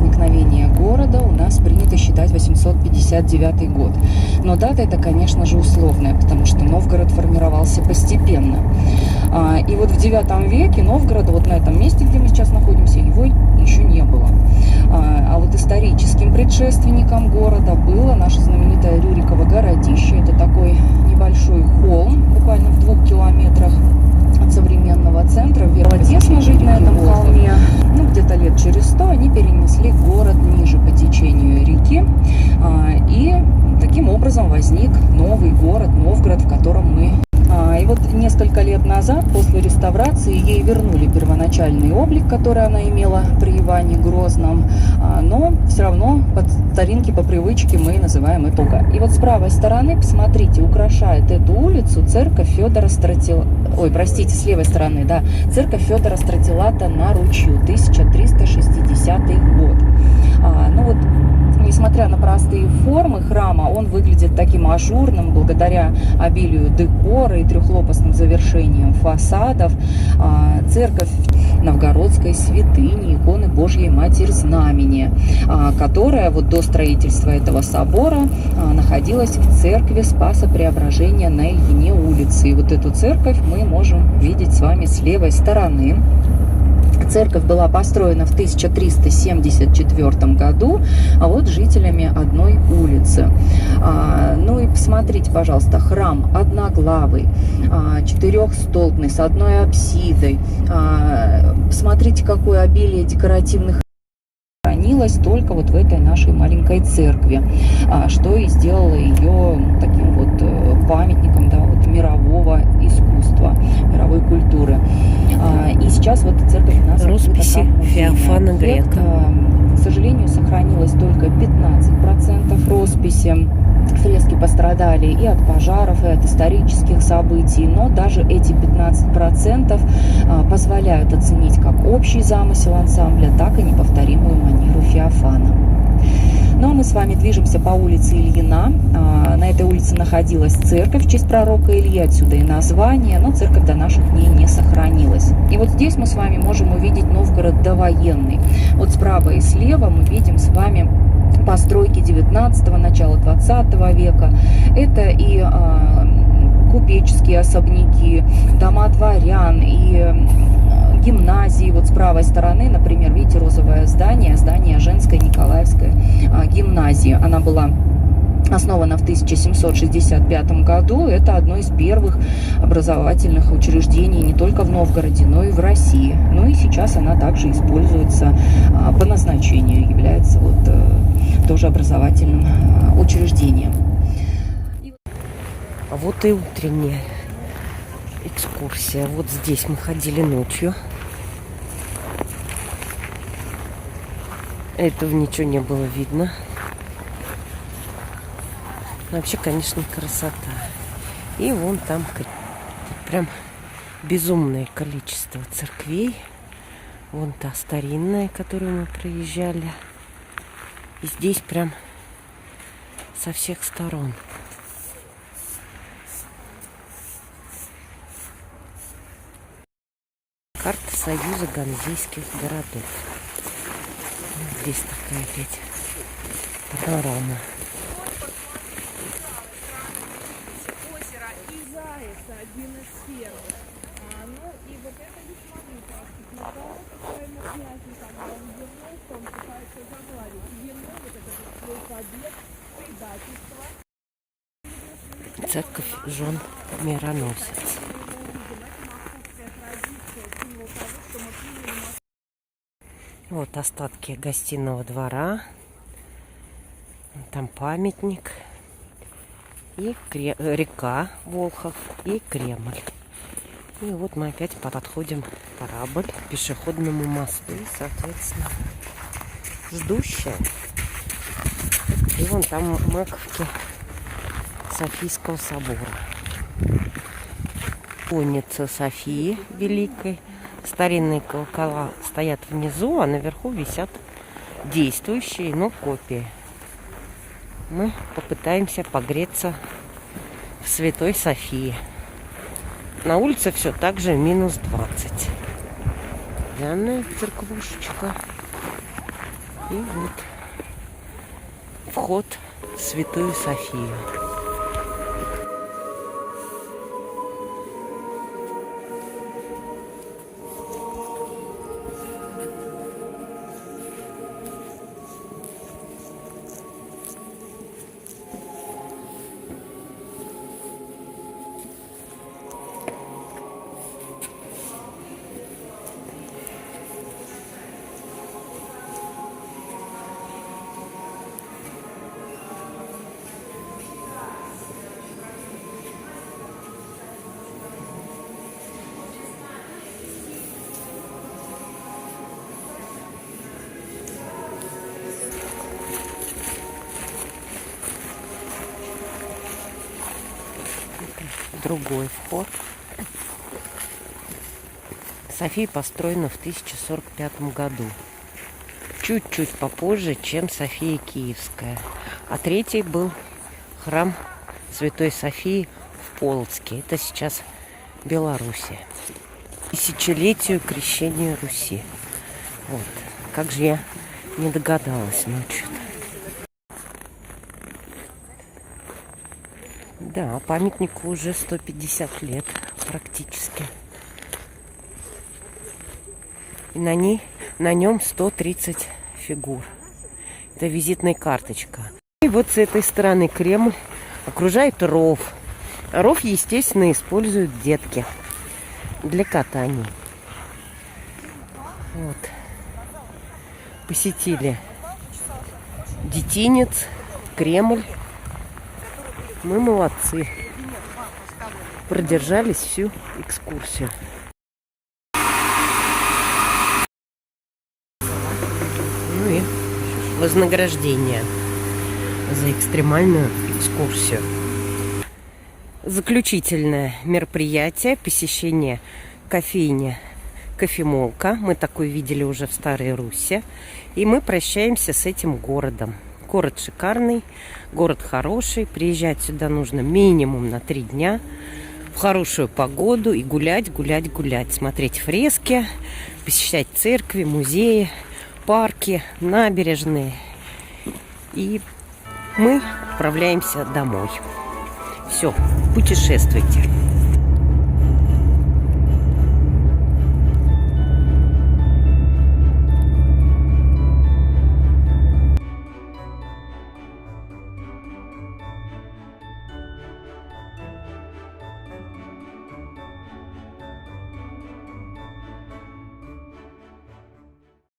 возникновения города у нас принято считать 859 год. Но дата это, конечно же, условная, потому что Новгород формировался постепенно. И вот в 9 веке Новгорода, вот на этом месте, где мы сейчас находимся, его еще не было. А вот историческим предшественником города было наше знаменитое Рюриково городище. Это такой небольшой холм, буквально в 2 километрах от современного центра. Было тесно жить на этом холме. Ну, где-то лет через 100 они перенесли город ниже по течению реки. И таким образом возник новый город Новгород, в котором мы. И вот несколько лет назад, после реставрации, ей вернули первоначальный облик, который она имела при Иване Грозном, но все равно по старинке, по привычке мы называем это Туга. И вот с правой стороны, посмотрите, украшает эту улицу церковь Федора Стратилата. Ой, простите, с левой стороны, да, церковь Федора Стратилата на Ручью, 1360 год. Ну вот, несмотря на простые формы храма, он выглядит таким ажурным благодаря обилию декора и трехлопастным завершением фасадов. Церковь новгородской святыни, иконы Божьей Матери Знамения, которая вот до строительства этого собора находилась в церкви Спаса Преображения на Ильине улице. И вот эту церковь мы можем видеть с вами с левой стороны. Церковь была построена в 1374 году, а вот жителями одной улицы. Ну и посмотрите, пожалуйста, храм одноглавый, четырехстолбный, с одной апсидой. Посмотрите, какое обилие декоративных хранилось только вот в этой нашей маленькой церкви, что и сделало ее таким вот памятником, да, вот мирового искусства, мировой культуры. И сейчас вот церковь у нас росписи Феофана Грека. К сожалению, сохранилось только 15% росписи. Фрески пострадали и от пожаров, и от исторических событий, но даже эти 15% позволяют оценить как общий замысел ансамбля, так и неповторимую манеру Феофана. Ну а мы с вами движемся по улице Ильина. На этой улице находилась церковь в честь пророка Ильи, отсюда и название, но церковь до наших дней не сохранилась. И вот здесь мы с вами можем увидеть Новгород довоенный. Вот справа и слева мы видим с вами постройки 19-го, начала 20 века. Это и купеческие особняки, дома дворян, и гимназии. Вот с правой стороны, например, видите, розовое здание, здание женской Николаевской гимназии. Она была основана в 1765 году. Это одно из первых образовательных учреждений не только в Новгороде, но и в России. Ну и сейчас она также используется по назначению, является вот тоже образовательным учреждением. А вот и утренняя экскурсия. Вот здесь мы ходили ночью. Этого ничего не было видно. Вообще, конечно, красота. И вон там прям безумное количество церквей. Вон та старинная, которую мы проезжали. И здесь прям со всех сторон. Карта Союза Ганзейских городов. Вот здесь такая опять панорама. Один из первых. Ну и вот это весьма непростит. На кого своему князю, когда он вернулся, он пытается загладить вину, вот это свой побег, предательство. Церковь жен мироносец. Вот остатки гостиного двора. Там памятник. И река Волхов, и Кремль. И вот мы опять подходим корабль к пешеходному мосту. И, соответственно, ждущая. И вон там маковки Софийского собора. Конница Софии Великой. Старинные колокола стоят внизу, а наверху висят действующие, но копии. Мы попытаемся погреться в Святой Софии. На улице все так же -20. Данная церквушечка. И вот вход в Святую Софию. Другой вход. София построена в 1045 году. Чуть-чуть попозже, чем София Киевская. А третий был храм Святой Софии в Полоцке. Это сейчас Белоруссия. Тысячелетию крещения Руси. Вот. Как же я не догадалась ночью. Да, памятнику уже 150 лет практически. И на нем 130 фигур. Это визитная карточка. И вот с этой стороны Кремль окружает ров. А ров, естественно, используют детки для катания. Вот. Посетили детинец, Кремль. Мы молодцы. Продержались всю экскурсию. Ну и вознаграждение за экстремальную экскурсию. Заключительное мероприятие, посещение кофейни «Кофемолка». Мы такой видели уже в Старой Руссе. И мы прощаемся с этим городом. Город шикарный, город хороший. Приезжать сюда нужно минимум на 3 дня. В хорошую погоду и гулять, гулять, гулять. Смотреть фрески, посещать церкви, музеи, парки, набережные. И мы отправляемся домой. Все, путешествуйте.